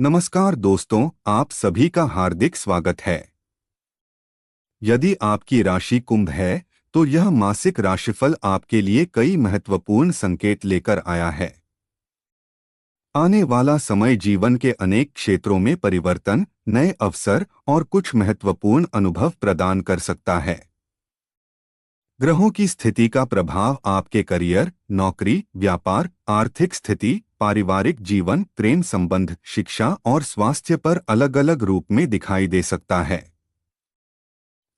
नमस्कार दोस्तों, आप सभी का हार्दिक स्वागत है। यदि आपकी राशि कुंभ है, तो यह मासिक राशिफल आपके लिए कई महत्वपूर्ण संकेत लेकर आया है। आने वाला समय जीवन के अनेक क्षेत्रों में परिवर्तन, नए अवसर और कुछ महत्वपूर्ण अनुभव प्रदान कर सकता है। ग्रहों की स्थिति का प्रभाव आपके करियर, नौकरी, व्यापार, आर्थिक स्थिति, पारिवारिक जीवन, प्रेम संबंध, शिक्षा और स्वास्थ्य पर अलग-अलग रूप में दिखाई दे सकता है।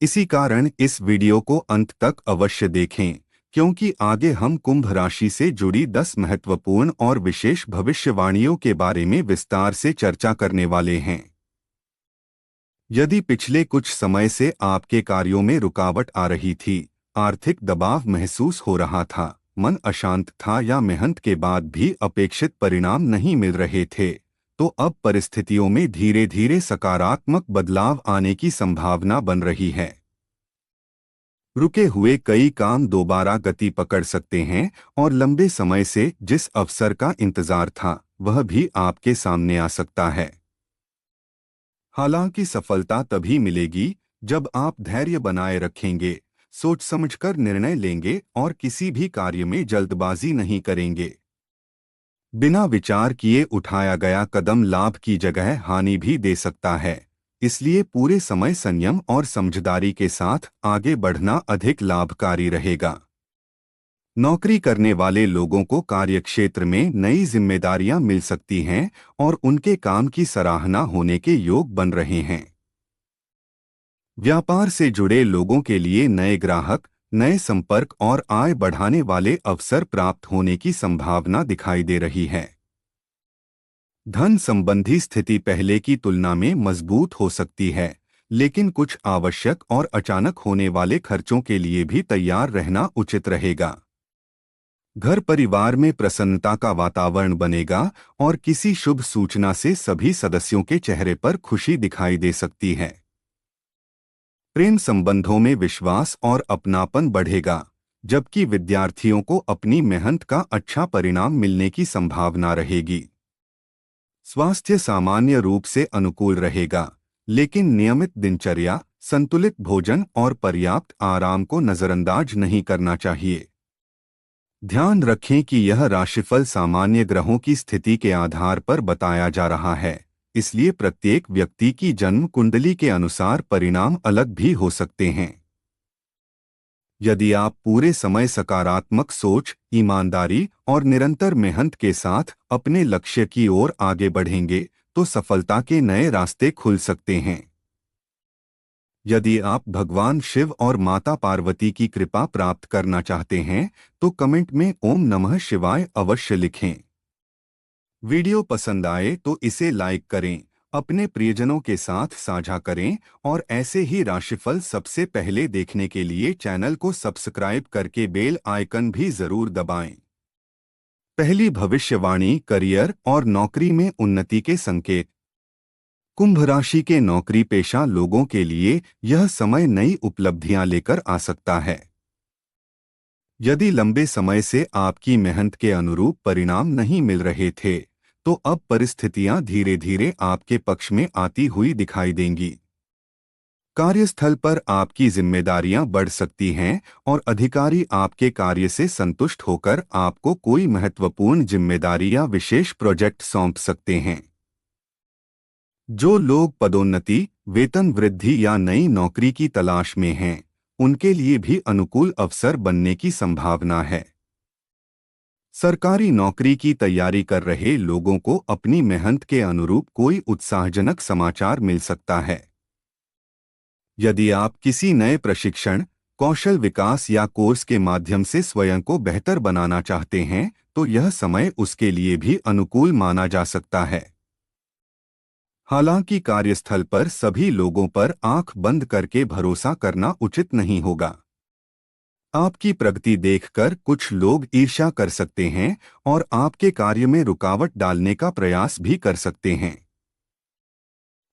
इसी कारण इस वीडियो को अंत तक अवश्य देखें, क्योंकि आगे हम कुंभ राशि से जुड़ी 10 महत्वपूर्ण और विशेष भविष्यवाणियों के बारे में विस्तार से चर्चा करने वाले हैं। यदि पिछले कुछ समय से आपके कार्यों में रुकावट आ रही थी, आर्थिक दबाव महसूस हो रहा था, मन अशांत था या मेहनत के बाद भी अपेक्षित परिणाम नहीं मिल रहे थे, तो अब परिस्थितियों में धीरे धीरे सकारात्मक बदलाव आने की संभावना बन रही है। रुके हुए कई काम दोबारा गति पकड़ सकते हैं और लंबे समय से जिस अवसर का इंतजार था, वह भी आपके सामने आ सकता है। हालांकि सफलता तभी मिलेगी जब आप धैर्य बनाए रखेंगे, सोच समझकर निर्णय लेंगे और किसी भी कार्य में जल्दबाजी नहीं करेंगे। बिना विचार किए उठाया गया कदम लाभ की जगह हानि भी दे सकता है, इसलिए पूरे समय संयम और समझदारी के साथ आगे बढ़ना अधिक लाभकारी रहेगा। नौकरी करने वाले लोगों को कार्यक्षेत्र में नई जिम्मेदारियां मिल सकती हैं और उनके काम की सराहना होने के योग बन रहे हैं। व्यापार से जुड़े लोगों के लिए नए ग्राहक, नए संपर्क और आय बढ़ाने वाले अवसर प्राप्त होने की संभावना दिखाई दे रही है। धन संबंधी स्थिति पहले की तुलना में मजबूत हो सकती है, लेकिन कुछ आवश्यक और अचानक होने वाले खर्चों के लिए भी तैयार रहना उचित रहेगा। घर परिवार में प्रसन्नता का वातावरण बनेगा और किसी शुभ सूचना से सभी सदस्यों के चेहरे पर खुशी दिखाई दे सकती है। प्रेम संबंधों में विश्वास और अपनापन बढ़ेगा, जबकि विद्यार्थियों को अपनी मेहनत का अच्छा परिणाम मिलने की संभावना रहेगी। स्वास्थ्य सामान्य रूप से अनुकूल रहेगा, लेकिन नियमित दिनचर्या, संतुलित भोजन और पर्याप्त आराम को नजरअंदाज नहीं करना चाहिए। ध्यान रखें कि यह राशिफल सामान्य ग्रहों की स्थिति के आधार पर बताया जा रहा है, इसलिए प्रत्येक व्यक्ति की जन्म कुंडली के अनुसार परिणाम अलग भी हो सकते हैं। यदि आप पूरे समय सकारात्मक सोच, ईमानदारी और निरंतर मेहनत के साथ अपने लक्ष्य की ओर आगे बढ़ेंगे, तो सफलता के नए रास्ते खुल सकते हैं। यदि आप भगवान शिव और माता पार्वती की कृपा प्राप्त करना चाहते हैं, तो कमेंट में ओम नमः शिवाय अवश्य लिखें। वीडियो पसंद आए तो इसे लाइक करें, अपने प्रियजनों के साथ साझा करें और ऐसे ही राशिफल सबसे पहले देखने के लिए चैनल को सब्सक्राइब करके बेल आइकन भी जरूर दबाएं। पहली भविष्यवाणी, करियर और नौकरी में उन्नति के संकेत। कुंभ राशि के नौकरी पेशा लोगों के लिए यह समय नई उपलब्धियां लेकर आ सकता है। यदि लंबे समय से आपकी मेहनत के अनुरूप परिणाम नहीं मिल रहे थे, तो अब परिस्थितियां धीरे धीरे आपके पक्ष में आती हुई दिखाई देंगी। कार्यस्थल पर आपकी जिम्मेदारियां बढ़ सकती हैं और अधिकारी आपके कार्य से संतुष्ट होकर आपको कोई महत्वपूर्ण जिम्मेदारी या विशेष प्रोजेक्ट सौंप सकते हैं। जो लोग पदोन्नति, वेतन वृद्धि या नई नौकरी की तलाश में हैं, उनके लिए भी अनुकूल अवसर बनने की संभावना है। सरकारी नौकरी की तैयारी कर रहे लोगों को अपनी मेहनत के अनुरूप कोई उत्साहजनक समाचार मिल सकता है। यदि आप किसी नए प्रशिक्षण, कौशल विकास या कोर्स के माध्यम से स्वयं को बेहतर बनाना चाहते हैं, तो यह समय उसके लिए भी अनुकूल माना जा सकता है। हालांकि कार्यस्थल पर सभी लोगों पर आंख बंद करके भरोसा करना उचित नहीं होगा। आपकी प्रगति देखकर कुछ लोग ईर्ष्या कर सकते हैं और आपके कार्य में रुकावट डालने का प्रयास भी कर सकते हैं।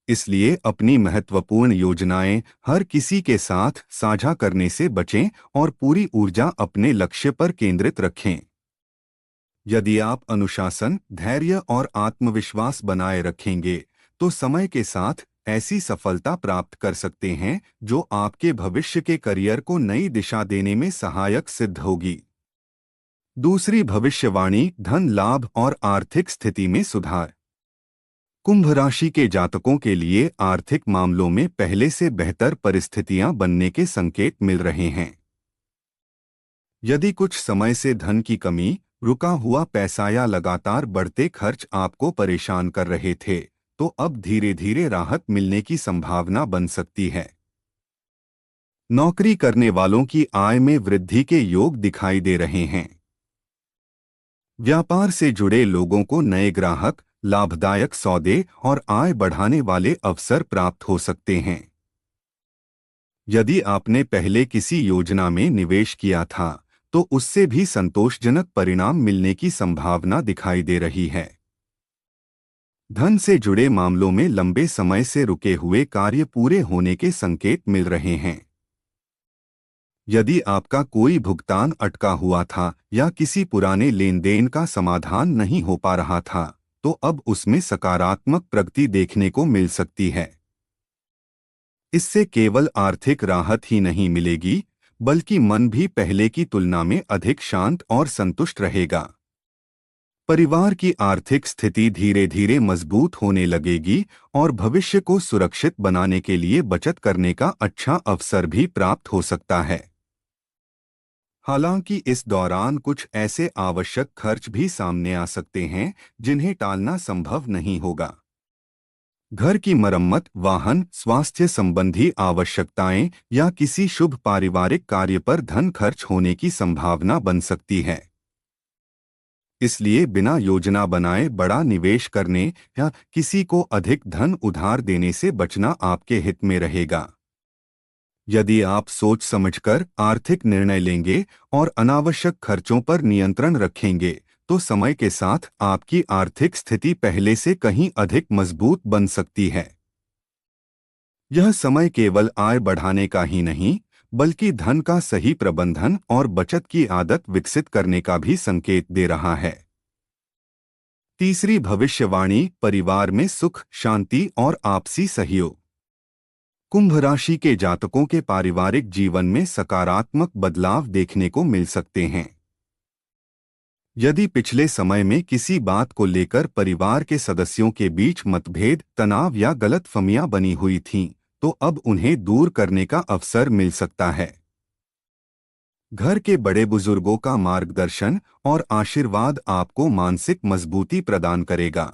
इसलिए अपनी महत्वपूर्ण योजनाएं हर किसी के साथ साझा करने से बचें और पूरी ऊर्जा अपने लक्ष्य पर केंद्रित रखें। यदि आप अनुशासन, धैर्य और आत्मविश्वास बनाए रखेंगे तो समय के साथ ऐसी सफलता प्राप्त कर सकते हैं जो आपके भविष्य के करियर को नई दिशा देने में सहायक सिद्ध होगी। दूसरी भविष्यवाणी, धन लाभ और आर्थिक स्थिति में सुधार। कुंभ राशि के जातकों के लिए आर्थिक मामलों में पहले से बेहतर परिस्थितियां बनने के संकेत मिल रहे हैं। यदि कुछ समय से धन की कमी, रुका हुआ पैसा या लगातार बढ़ते खर्च आपको परेशान कर रहे थे, तो अब धीरे धीरे राहत मिलने की संभावना बन सकती है। नौकरी करने वालों की आय में वृद्धि के योग दिखाई दे रहे हैं। व्यापार से जुड़े लोगों को नए ग्राहक, लाभदायक सौदे और आय बढ़ाने वाले अवसर प्राप्त हो सकते हैं। यदि आपने पहले किसी योजना में निवेश किया था तो उससे भी संतोषजनक परिणाम मिलने की संभावना दिखाई दे रही है। धन से जुड़े मामलों में लंबे समय से रुके हुए कार्य पूरे होने के संकेत मिल रहे हैं। यदि आपका कोई भुगतान अटका हुआ था या किसी पुराने लेन देन का समाधान नहीं हो पा रहा था, तो अब उसमें सकारात्मक प्रगति देखने को मिल सकती है। इससे केवल आर्थिक राहत ही नहीं मिलेगी, बल्कि मन भी पहले की तुलना में अधिक शांत और संतुष्ट रहेगा। परिवार की आर्थिक स्थिति धीरे धीरे मजबूत होने लगेगी और भविष्य को सुरक्षित बनाने के लिए बचत करने का अच्छा अवसर भी प्राप्त हो सकता है। हालांकि इस दौरान कुछ ऐसे आवश्यक खर्च भी सामने आ सकते हैं जिन्हें टालना संभव नहीं होगा। घर की मरम्मत, वाहन, स्वास्थ्य संबंधी आवश्यकताएं या किसी शुभ पारिवारिक कार्य पर धन खर्च होने की संभावना बन सकती है। इसलिए बिना योजना बनाए बड़ा निवेश करने या किसी को अधिक धन उधार देने से बचना आपके हित में रहेगा। यदि आप सोच समझकर आर्थिक निर्णय लेंगे और अनावश्यक खर्चों पर नियंत्रण रखेंगे तो समय के साथ आपकी आर्थिक स्थिति पहले से कहीं अधिक मजबूत बन सकती है। यह समय केवल आय बढ़ाने का ही नहीं, बल्कि धन का सही प्रबंधन और बचत की आदत विकसित करने का भी संकेत दे रहा है। तीसरी भविष्यवाणी, परिवार में सुख, शांति और आपसी सहयोग। कुंभ राशि के जातकों के पारिवारिक जीवन में सकारात्मक बदलाव देखने को मिल सकते हैं। यदि पिछले समय में किसी बात को लेकर परिवार के सदस्यों के बीच मतभेद, तनाव या गलतफहमियां बनी हुई थीं, तो अब उन्हें दूर करने का अवसर मिल सकता है। घर के बड़े बुजुर्गों का मार्गदर्शन और आशीर्वाद आपको मानसिक मजबूती प्रदान करेगा।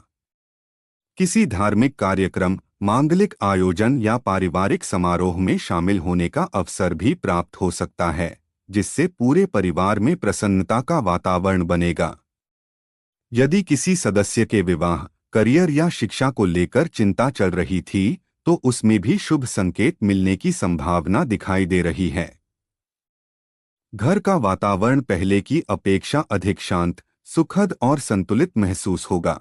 किसी धार्मिक कार्यक्रम, मांगलिक आयोजन या पारिवारिक समारोह में शामिल होने का अवसर भी प्राप्त हो सकता है, जिससे पूरे परिवार में प्रसन्नता का वातावरण बनेगा। यदि किसी सदस्य के विवाह, करियर या शिक्षा को लेकर चिंता चल रही थी, तो उसमें भी शुभ संकेत मिलने की संभावना दिखाई दे रही है। घर का वातावरण पहले की अपेक्षा अधिक शांत, सुखद और संतुलित महसूस होगा।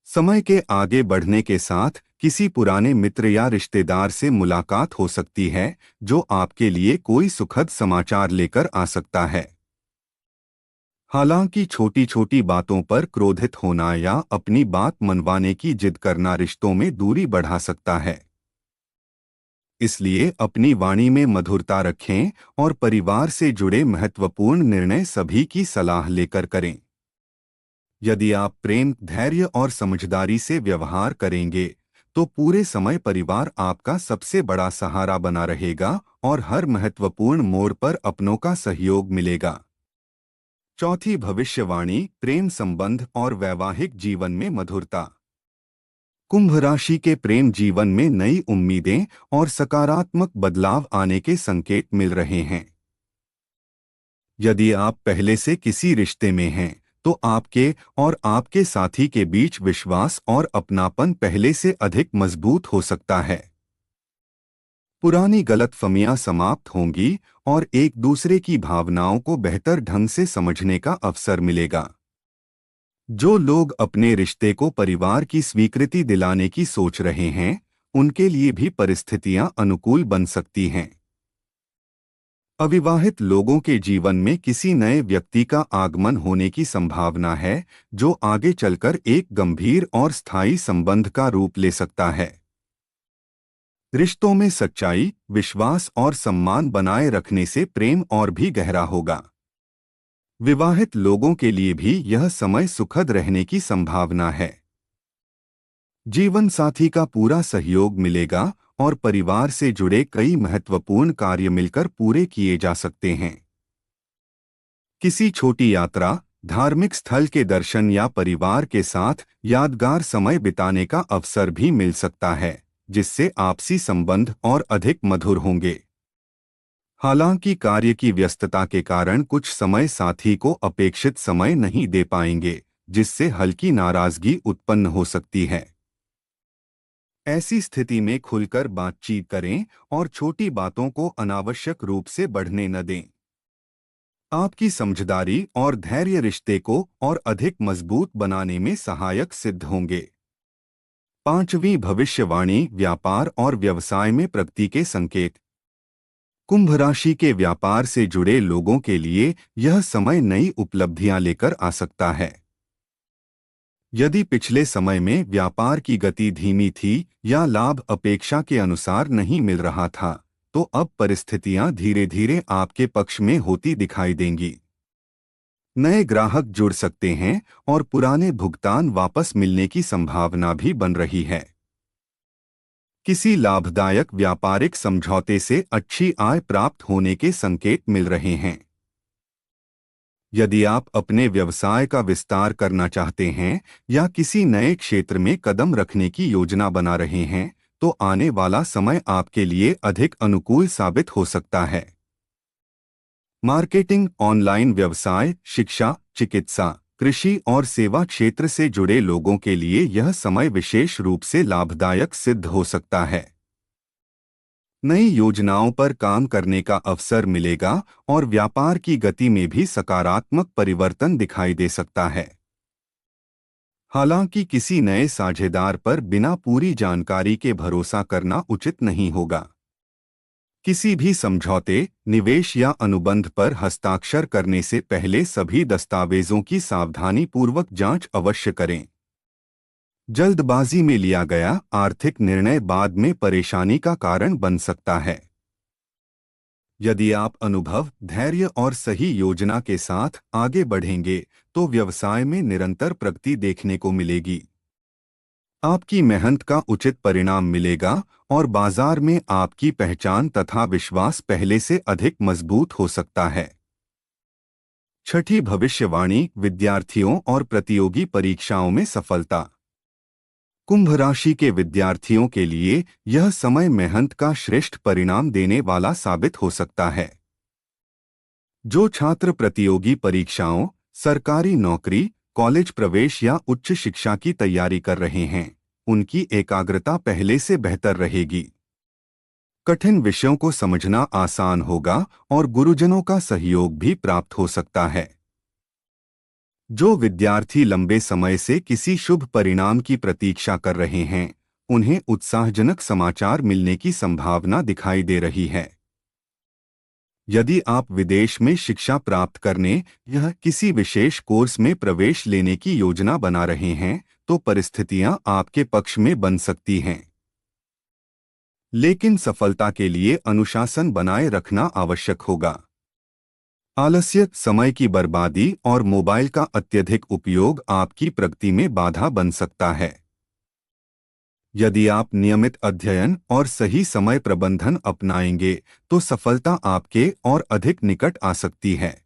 समय के आगे बढ़ने के साथ किसी पुराने मित्र या रिश्तेदार से मुलाकात हो सकती है, जो आपके लिए कोई सुखद समाचार लेकर आ सकता है। हालांकि छोटी छोटी बातों पर क्रोधित होना या अपनी बात मनवाने की जिद करना रिश्तों में दूरी बढ़ा सकता है। इसलिए अपनी वाणी में मधुरता रखें और परिवार से जुड़े महत्वपूर्ण निर्णय सभी की सलाह लेकर करें। यदि आप प्रेम, धैर्य और समझदारी से व्यवहार करेंगे तो पूरे समय परिवार आपका सबसे बड़ा सहारा बना रहेगा और हर महत्वपूर्ण मोड़ पर अपनों का सहयोग मिलेगा। चौथी भविष्यवाणी, प्रेम संबंध और वैवाहिक जीवन में मधुरता। कुंभ राशि के प्रेम जीवन में नई उम्मीदें और सकारात्मक बदलाव आने के संकेत मिल रहे हैं। यदि आप पहले से किसी रिश्ते में हैं, तो आपके और आपके साथी के बीच विश्वास और अपनापन पहले से अधिक मजबूत हो सकता है। पुरानी गलतफहमियां समाप्त होंगी और एक दूसरे की भावनाओं को बेहतर ढंग से समझने का अवसर मिलेगा। जो लोग अपने रिश्ते को परिवार की स्वीकृति दिलाने की सोच रहे हैं, उनके लिए भी परिस्थितियां अनुकूल बन सकती हैं। अविवाहित लोगों के जीवन में किसी नए व्यक्ति का आगमन होने की संभावना है, जो आगे चलकर एक गंभीर और स्थायी संबंध का रूप ले सकता है। रिश्तों में सच्चाई, विश्वास और सम्मान बनाए रखने से प्रेम और भी गहरा होगा। विवाहित लोगों के लिए भी यह समय सुखद रहने की संभावना है। जीवन साथी का पूरा सहयोग मिलेगा और परिवार से जुड़े कई महत्वपूर्ण कार्य मिलकर पूरे किए जा सकते हैं। किसी छोटी यात्रा, धार्मिक स्थल के दर्शन या परिवार के साथ यादगार समय बिताने का अवसर भी मिल सकता है, जिससे आपसी संबंध और अधिक मधुर होंगे। हालांकि कार्य की व्यस्तता के कारण कुछ समय साथी को अपेक्षित समय नहीं दे पाएंगे, जिससे हल्की नाराजगी उत्पन्न हो सकती है। ऐसी स्थिति में खुलकर बातचीत करें और छोटी बातों को अनावश्यक रूप से बढ़ने न दें। आपकी समझदारी और धैर्य रिश्ते को और अधिक मजबूत बनाने में सहायक सिद्ध होंगे। पांचवीं भविष्यवाणी, व्यापार और व्यवसाय में प्रगति के संकेत। कुंभ राशि के व्यापार से जुड़े लोगों के लिए यह समय नई उपलब्धियां लेकर आ सकता है। यदि पिछले समय में व्यापार की गति धीमी थी या लाभ अपेक्षा के अनुसार नहीं मिल रहा था, तो अब परिस्थितियां धीरे धीरे आपके पक्ष में होती दिखाई देंगी। नए ग्राहक जुड़ सकते हैं और पुराने भुगतान वापस मिलने की संभावना भी बन रही है। किसी लाभदायक व्यापारिक समझौते से अच्छी आय प्राप्त होने के संकेत मिल रहे हैं। यदि आप अपने व्यवसाय का विस्तार करना चाहते हैं या किसी नए क्षेत्र में कदम रखने की योजना बना रहे हैं, तो आने वाला समय आपके लिए अधिक अनुकूल साबित हो सकता है। मार्केटिंग, ऑनलाइन व्यवसाय, शिक्षा, चिकित्सा, कृषि और सेवा क्षेत्र से जुड़े लोगों के लिए यह समय विशेष रूप से लाभदायक सिद्ध हो सकता है। नई योजनाओं पर काम करने का अवसर मिलेगा और व्यापार की गति में भी सकारात्मक परिवर्तन दिखाई दे सकता है। हालांकि किसी नए साझेदार पर बिना पूरी जानकारी के भरोसा करना उचित नहीं होगा। किसी भी समझौते, निवेश या अनुबंध पर हस्ताक्षर करने से पहले सभी दस्तावेजों की सावधानीपूर्वक जांच अवश्य करें। जल्दबाजी में लिया गया आर्थिक निर्णय बाद में परेशानी का कारण बन सकता है। यदि आप अनुभव, धैर्य और सही योजना के साथ आगे बढ़ेंगे, तो व्यवसाय में निरंतर प्रगति देखने को मिलेगी। आपकी मेहनत का उचित परिणाम मिलेगा और बाजार में आपकी पहचान तथा विश्वास पहले से अधिक मजबूत हो सकता है। छठी भविष्यवाणी, विद्यार्थियों और प्रतियोगी परीक्षाओं में सफलता। कुंभ राशि के विद्यार्थियों के लिए यह समय मेहनत का श्रेष्ठ परिणाम देने वाला साबित हो सकता है। जो छात्र प्रतियोगी परीक्षाओं, सरकारी नौकरी, कॉलेज प्रवेश या उच्च शिक्षा की तैयारी कर रहे हैं, उनकी एकाग्रता पहले से बेहतर रहेगी। कठिन विषयों को समझना आसान होगा और गुरुजनों का सहयोग भी प्राप्त हो सकता है। जो विद्यार्थी लंबे समय से किसी शुभ परिणाम की प्रतीक्षा कर रहे हैं, उन्हें उत्साहजनक समाचार मिलने की संभावना दिखाई दे रही है। यदि आप विदेश में शिक्षा प्राप्त करने या किसी विशेष कोर्स में प्रवेश लेने की योजना बना रहे हैं, तो परिस्थितियां आपके पक्ष में बन सकती हैं। लेकिन सफलता के लिए अनुशासन बनाए रखना आवश्यक होगा। आलस्य, समय की बर्बादी और मोबाइल का अत्यधिक उपयोग आपकी प्रगति में बाधा बन सकता है। यदि आप नियमित अध्ययन और सही समय प्रबंधन अपनाएंगे, तो सफलता आपके और अधिक निकट आ सकती है।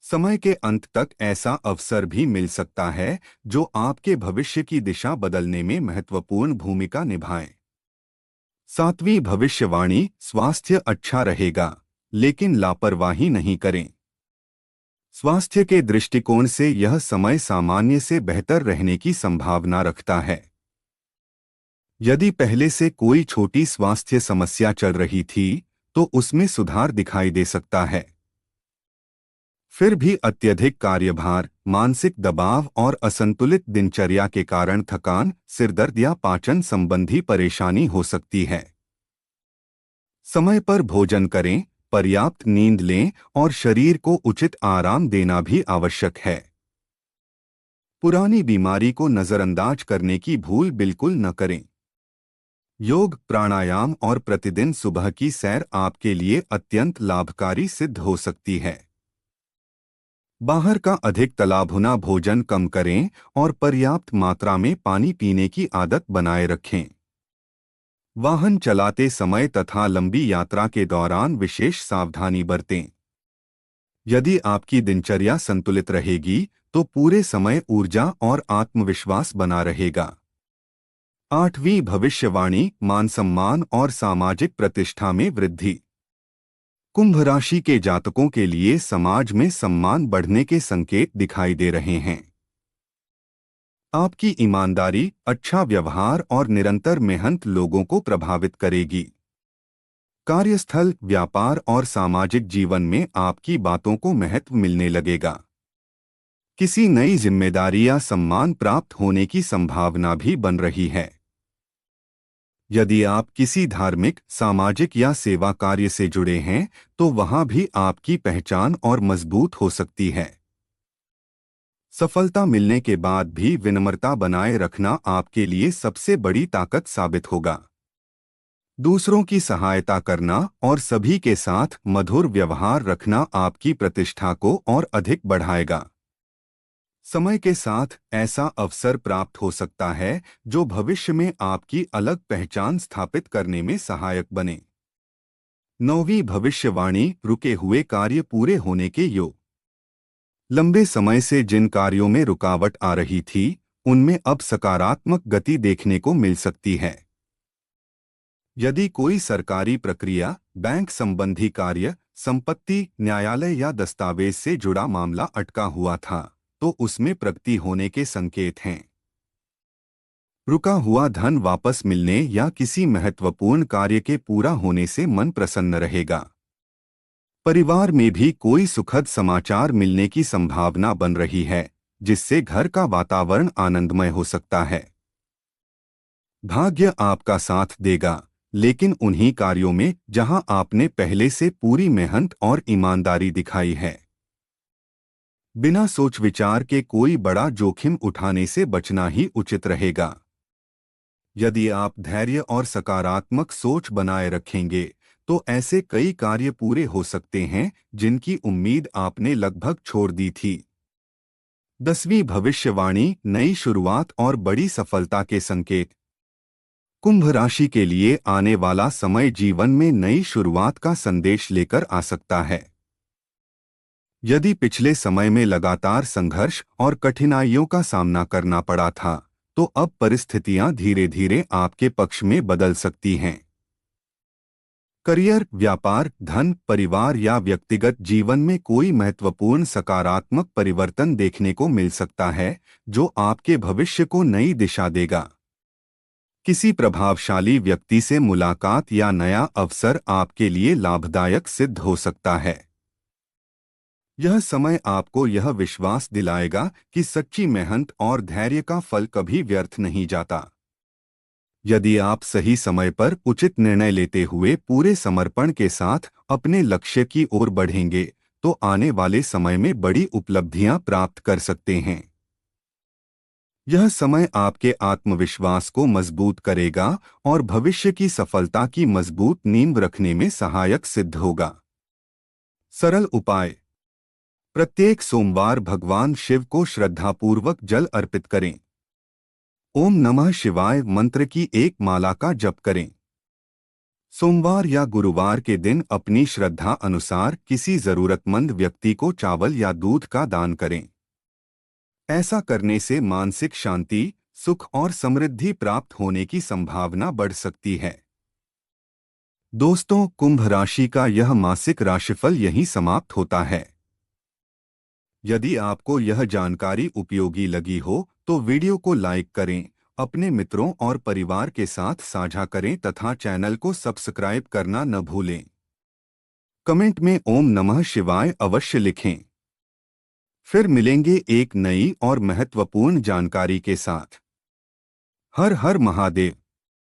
समय के अंत तक ऐसा अवसर भी मिल सकता है जो आपके भविष्य की दिशा बदलने में महत्वपूर्ण भूमिका निभाए। सातवीं भविष्यवाणी, स्वास्थ्य अच्छा रहेगा, लेकिन लापरवाही नहीं करें। स्वास्थ्य के दृष्टिकोण से यह समय सामान्य से बेहतर रहने की संभावना रखता है। यदि पहले से कोई छोटी स्वास्थ्य समस्या चल रही थी, तो उसमें सुधार दिखाई दे सकता है। फिर भी अत्यधिक कार्यभार, मानसिक दबाव और असंतुलित दिनचर्या के कारण थकान, सिरदर्द या पाचन संबंधी परेशानी हो सकती है। समय पर भोजन करें, पर्याप्त नींद लें और शरीर को उचित आराम देना भी आवश्यक है। पुरानी बीमारी को नजरअंदाज करने की भूल बिल्कुल न करें। योग, प्राणायाम और प्रतिदिन सुबह की सैर आपके लिए अत्यंत लाभकारी सिद्ध हो सकती है। बाहर का अधिक तला भुना भोजन कम करें और पर्याप्त मात्रा में पानी पीने की आदत बनाए रखें। वाहन चलाते समय तथा लंबी यात्रा के दौरान विशेष सावधानी बरतें। यदि आपकी दिनचर्या संतुलित रहेगी तो पूरे समय ऊर्जा और आत्मविश्वास बना रहेगा। 8वीं भविष्यवाणी, मान सम्मान और सामाजिक प्रतिष्ठा में वृद्धि। कुंभ राशि के जातकों के लिए समाज में सम्मान बढ़ने के संकेत दिखाई दे रहे हैं। आपकी ईमानदारी, अच्छा व्यवहार और निरंतर मेहनत लोगों को प्रभावित करेगी। कार्यस्थल, व्यापार और सामाजिक जीवन में आपकी बातों को महत्व मिलने लगेगा। किसी नई जिम्मेदारी या सम्मान प्राप्त होने की संभावना भी बन रही है। यदि आप किसी धार्मिक, सामाजिक या सेवा कार्य से जुड़े हैं तो वहां भी आपकी पहचान और मजबूत हो सकती है। सफलता मिलने के बाद भी विनम्रता बनाए रखना आपके लिए सबसे बड़ी ताकत साबित होगा। दूसरों की सहायता करना और सभी के साथ मधुर व्यवहार रखना आपकी प्रतिष्ठा को और अधिक बढ़ाएगा। समय के साथ ऐसा अवसर प्राप्त हो सकता है जो भविष्य में आपकी अलग पहचान स्थापित करने में सहायक बने। 9वीं भविष्यवाणी, रुके हुए कार्य पूरे होने के योग। लंबे समय से जिन कार्यों में रुकावट आ रही थी उनमें अब सकारात्मक गति देखने को मिल सकती है। यदि कोई सरकारी प्रक्रिया, बैंक संबंधी कार्य, संपत्ति, न्यायालय या दस्तावेज से जुड़ा मामला अटका हुआ था तो उसमें प्रगति होने के संकेत हैं। रुका हुआ धन वापस मिलने या किसी महत्वपूर्ण कार्य के पूरा होने से मन प्रसन्न रहेगा। परिवार में भी कोई सुखद समाचार मिलने की संभावना बन रही है जिससे घर का वातावरण आनंदमय हो सकता है। भाग्य आपका साथ देगा, लेकिन उन्हीं कार्यों में जहां आपने पहले से पूरी मेहनत और ईमानदारी दिखाई है। बिना सोच विचार के कोई बड़ा जोखिम उठाने से बचना ही उचित रहेगा। यदि आप धैर्य और सकारात्मक सोच बनाए रखेंगे तो ऐसे कई कार्य पूरे हो सकते हैं जिनकी उम्मीद आपने लगभग छोड़ दी थी। 10वीं भविष्यवाणी, नई शुरुआत और बड़ी सफलता के संकेत। कुंभ राशि के लिए आने वाला समय जीवन में नई शुरुआत का संदेश लेकर आ सकता है। यदि पिछले समय में लगातार संघर्ष और कठिनाइयों का सामना करना पड़ा था तो अब परिस्थितियां धीरे धीरे आपके पक्ष में बदल सकती हैं। करियर, व्यापार, धन, परिवार या व्यक्तिगत जीवन में कोई महत्वपूर्ण सकारात्मक परिवर्तन देखने को मिल सकता है जो आपके भविष्य को नई दिशा देगा। किसी प्रभावशाली व्यक्ति से मुलाकात या नया अवसर आपके लिए लाभदायक सिद्ध हो सकता है। यह समय आपको यह विश्वास दिलाएगा कि सच्ची मेहनत और धैर्य का फल कभी व्यर्थ नहीं जाता। यदि आप सही समय पर उचित निर्णय लेते हुए पूरे समर्पण के साथ अपने लक्ष्य की ओर बढ़ेंगे तो आने वाले समय में बड़ी उपलब्धियां प्राप्त कर सकते हैं। यह समय आपके आत्मविश्वास को मजबूत करेगा और भविष्य की सफलता की मजबूत नींव रखने में सहायक सिद्ध होगा। सरल उपाय। प्रत्येक सोमवार भगवान शिव को श्रद्धापूर्वक जल अर्पित करें। ओम नमः शिवाय मंत्र की एक माला का जप करें। सोमवार या गुरुवार के दिन अपनी श्रद्धा अनुसार किसी जरूरतमंद व्यक्ति को चावल या दूध का दान करें। ऐसा करने से मानसिक शांति, सुख और समृद्धि प्राप्त होने की संभावना बढ़ सकती है। दोस्तों, कुंभ राशि का यह मासिक राशिफल यहीं समाप्त होता है। यदि आपको यह जानकारी उपयोगी लगी हो तो वीडियो को लाइक करें, अपने मित्रों और परिवार के साथ साझा करें तथा चैनल को सब्सक्राइब करना न भूलें। कमेंट में ओम नमः शिवाय अवश्य लिखें। फिर मिलेंगे एक नई और महत्वपूर्ण जानकारी के साथ। हर हर महादेव।